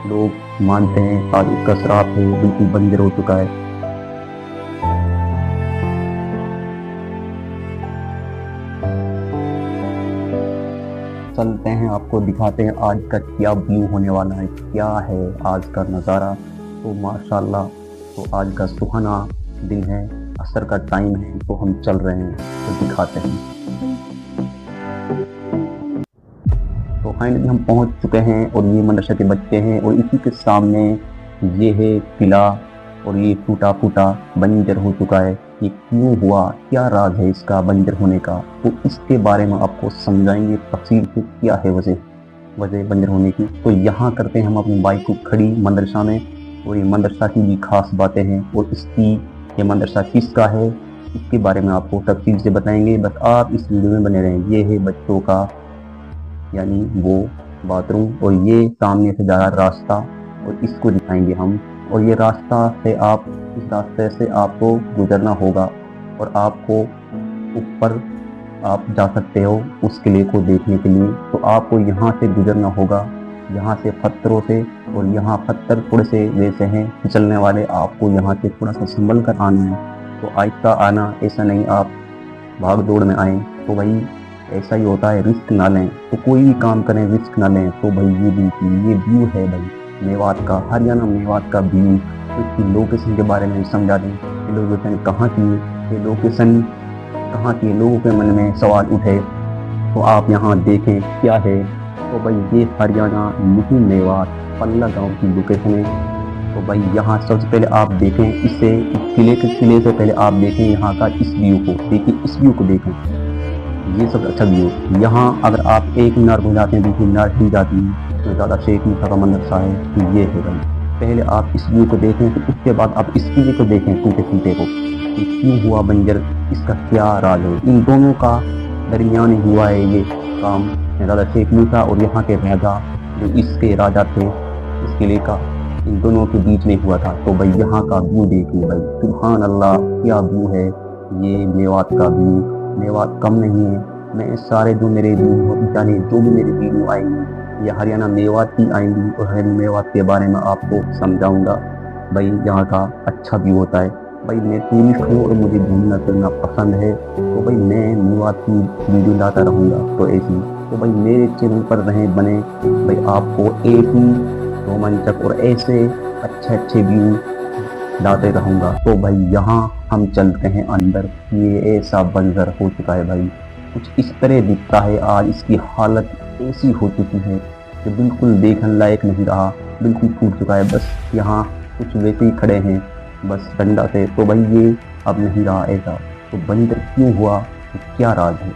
لوگ مانتے ہیں آج اس کا شراپ ہے بالکل بنجر ہو چکا ہے۔ چلتے ہیں، آپ کو دکھاتے ہیں آج کا کیا ویو ہونے والا ہے، کیا ہے آج کا نظارہ۔ تو ماشاءاللہ، تو آج کا سہانا دن ہے، عصر کا ٹائم ہے، تو ہم چل رہے ہیں تو دکھاتے ہیں۔ تو فائنلی ہم پہنچ چکے ہیں اور یہ مدرسہ کے بچے ہیں اور اسی کے سامنے یہ ہے قلعہ اور یہ ٹوٹا پھوٹا بنجر ہو چکا ہے۔ یہ کیوں ہوا، کیا راز ہے اس کا بنجر ہونے کا، تو اس کے بارے میں آپ کو سمجھائیں گے تفصیل سے کیا ہے وجہ بنجر ہونے کی۔ تو یہاں کرتے ہیں ہم اپنی بائک کو کھڑی مدرسہ میں، اور یہ مدرسہ کی بھی خاص باتیں ہیں اور اس کی یہ مدرسہ کس کا ہے اس کے بارے میں آپ کو تفصیل سے بتائیں گے، بس آپ اس ویڈیو میں بنے رہیں۔ یہ ہے بچوں کا یعنی وہ باتھ روم، اور یہ سامنے سے جا رہا راستہ اور اس کو دکھائیں گے ہم، اور یہ راستہ سے اس راستے سے آپ کو گزرنا ہوگا اور آپ کو اوپر آپ جا سکتے ہو اس قلعے کو دیکھنے کے لیے۔ تو آپ کو یہاں سے گزرنا ہوگا، یہاں سے پتھروں سے، اور یہاں پتھر تھوڑے سے ویسے ہیں پھسلنے والے، آپ کو یہاں سے تھوڑا سا سنبھل کر آنا ہے۔ تو آہستہ آنا، ایسا نہیں آپ بھاگ دوڑ میں آئیں، تو بھائی ایسا ہی ہوتا ہے، رسک نہ لیں۔ تو کوئی بھی کام کریں رسک نہ لیں۔ تو بھائی یہ ویو ہے بھائی میوات کا، ہریانہ میوات کا ویو۔ اس کی لوکیشن کے بارے میں سمجھا دیں، یہ لوکیشن کہاں کی ہے، یہ لوکیشن کہاں کی ہے، لوگوں کے من میں سوال اٹھے تو آپ یہاں دیکھیں کیا ہے۔ تو بھائی یہ ہریانہ نہیں میوات پلہ گاؤں کی لوکیشن ہے۔ تو بھائی یہاں سب سے پہلے آپ دیکھیں قلعے سے پہلے آپ دیکھیں یہاں کا اس ویو کو، دیکھیں اس ویو کو دیکھیں، یہ سب اچھا ویو۔ یہاں اگر آپ ایک مینار کو جاتے ہیں، دوسری مینار ہل جاتی ہے، تو زیادہ شیخ موسیٰ کا مدرسہ ہے، تو یہ ہے بھائی۔ پہلے آپ اس ویو کو دیکھیں، پھر اس کے بعد آپ اس قلعے کو دیکھیں ٹوٹے پھوٹے کو، کہ کیوں ہوا بنجر، اس کا کیا راز ہے۔ ان دونوں کا درمیان ہوا ہے یہ کام، زیادہ شیخ موسیٰ اور یہاں کے راجا جو اس کے راجا تھے اس قلعے کا، ان دونوں کے بیچ میں ہوا تھا۔ تو بھائی یہاں کا ویو دیکھیں بھائی، سبحان اللہ کیا ویو ہے یہ میوات کا ویو۔ میوات کم نہیں ہے، میں سارے جو میرے جو بھی میری ویڈیو آئیں گی یہ ہریانہ میوات کی آئیں گی اور ہریانہ میوات کے بارے میں آپ کو سمجھاؤں گا۔ بھائی یہاں کا اچھا ویو ہوتا ہے۔ بھائی میں ٹورسٹ ہوں اور مجھے گھومنا پھرنا پسند ہے، تو بھائی میں میوات کی ویڈیو لاتا رہوں گا۔ تو ایسی تو بھائی میرے چینل پر رہیں بنے، بھائی آپ کو ایسی رومانچک اور ایسے اچھے ویو لاتے رہوں گا۔ تو بھائی یہاں ہم چلتے ہیں اندر، یہ ایسا منظر ہو چکا ہے بھائی، کچھ اس طرح دکھتا ہے۔ آج اس کی حالت ایسی ہو چکی ہے کہ بالکل دیکھنے لائق نہیں رہا، بالکل ٹوٹ چکا ہے۔ بس یہاں کچھ ویسے ہی کھڑے ہیں بس ڈنڈا سے، تو بھائی یہ اب نہیں رہا ایسا۔ تو بنجر کیوں ہوا، کیا راز ہے؟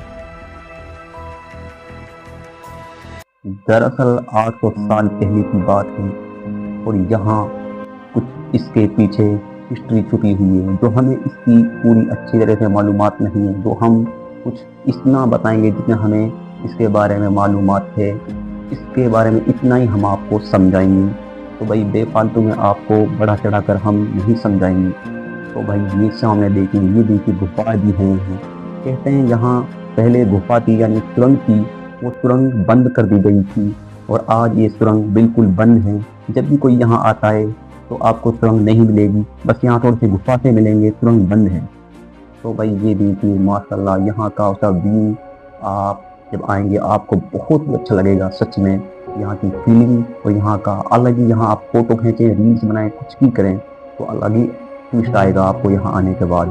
دراصل 800 سال پہلے کی بات ہے، اور یہاں کچھ اس کے پیچھے ہسٹری چھپی ہوئی ہے جو ہمیں اس کی پوری اچھی طرح سے معلومات نہیں ہے، جو ہم کچھ اتنا بتائیں گے جتنا ہمیں اس کے بارے میں معلومات ہے، اس کے بارے میں اتنا ہی ہم آپ کو سمجھائیں گے۔ تو بھائی بے فالتو میں آپ کو بڑا چڑھا کر ہم نہیں سمجھائیں گے۔ تو بھائی یہ سامنے دیکھیں، یہ دیکھیے گفا بھی ہیں یہاں، کہتے ہیں یہاں پہلے گفا تھی یعنی سرنگ تھی، وہ سرنگ بند کر دی گئی تھی اور آج یہ سرنگ بالکل بند ہے۔ جب بھی کوئی یہاں آتا ہے تو آپ کو سرنگ نہیں ملے گی، بس یہاں تھوڑے سے گفا سے ملیں گے، سرنگ بند ہے۔ تو بھائی یہ دیکھیے ماشاءاللہ یہاں کا ویو، آپ جب آئیں گے آپ کو بہت ہی اچھا لگے گا سچ میں۔ یہاں کی فیلنگ اور یہاں کا الگ ہی، یہاں آپ فوٹو کھینچیں، ریلز بنائیں، کچھ بھی کریں تو الگ ہی ٹوسٹ آئے گا آپ کو یہاں آنے کے بعد۔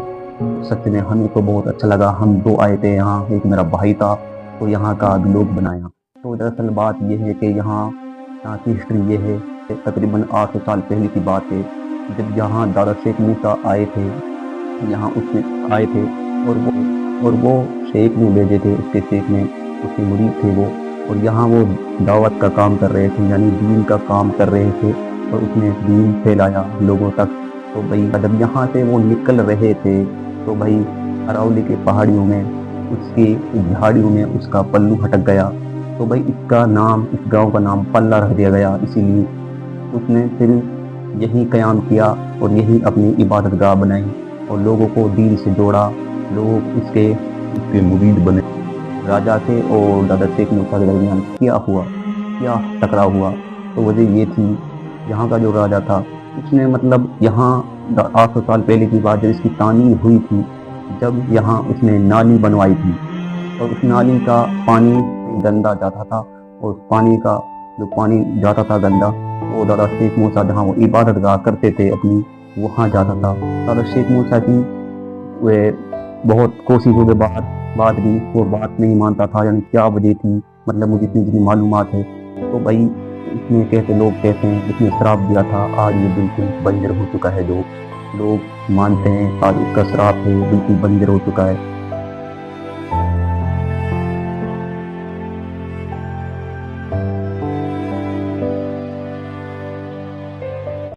سچ میں ہمیں تو بہت اچھا لگا، ہم دو آئے تھے یہاں، ایک میرا بھائی تھا تو یہاں کا ویلوگ بنایا۔ تو دراصل بات یہ ہے کہ یہاں کی ہسٹری یہ ہے کہ تقریباً 800 سال پہلے کی بات ہے، جب یہاں دادا شیخ موسیٰ آئے تھے، یہاں اس میں آئے تھے اور وہ شیخ نے بھیجے تھے، اس کے شیخ نے، اس کے مرید تھے وہ، اور یہاں وہ دعوت کا کام کر رہے تھے یعنی دین کا کام کر رہے تھے، اور اس نے دین پھیلایا لوگوں تک۔ تو بھائی جب یہاں سے وہ نکل رہے تھے تو بھائی اراولی کے پہاڑیوں میں، اس کی جھاڑیوں میں اس کا پلو ہٹک گیا، تو بھائی اس کا نام، اس گاؤں کا نام پلہ رکھ دیا گیا۔ اسی لیے اس نے پھر یہی قیام کیا اور یہی اپنی عبادت گاہ بنائی اور لوگوں کو دین سے جوڑا، لوگ اس کے مرید بنے۔ راجا کے اور دادا شیخ موسیٰ کے درمیان کیا ہوا، کیا ٹکراؤ ہوا، تو وجہ یہ تھی یہاں کا جو راجا تھا اس نے مطلب یہاں 800 سال پہلے کی بات جب اس کی تعمیر ہوئی تھی، جب یہاں اس نے نالی بنوائی تھی اور اس نالی کا پانی گندا جاتا تھا، اور اس پانی کا جو پانی جاتا تھا گندا، وہ دادا شیخ موسیٰ جہاں وہ عبادت گاہ کرتے تھے اپنی، وہاں جاتا تھا۔ دادا شیخ موسیٰ کی وہ بہت کوششوں کے بعد بھی وہ بات نہیں مانتا تھا، یعنی کیا وجہ تھی، مطلب مجھے اتنی معلومات ہے تو بھائی اس میں لوگ کہتے ہیں اس نے شراپ دیا تھا، آج یہ بالکل بنجر ہو چکا ہے، جو لوگ مانتے ہیں آج اس کا شراپ ہے، بالکل بنجر ہو چکا ہے۔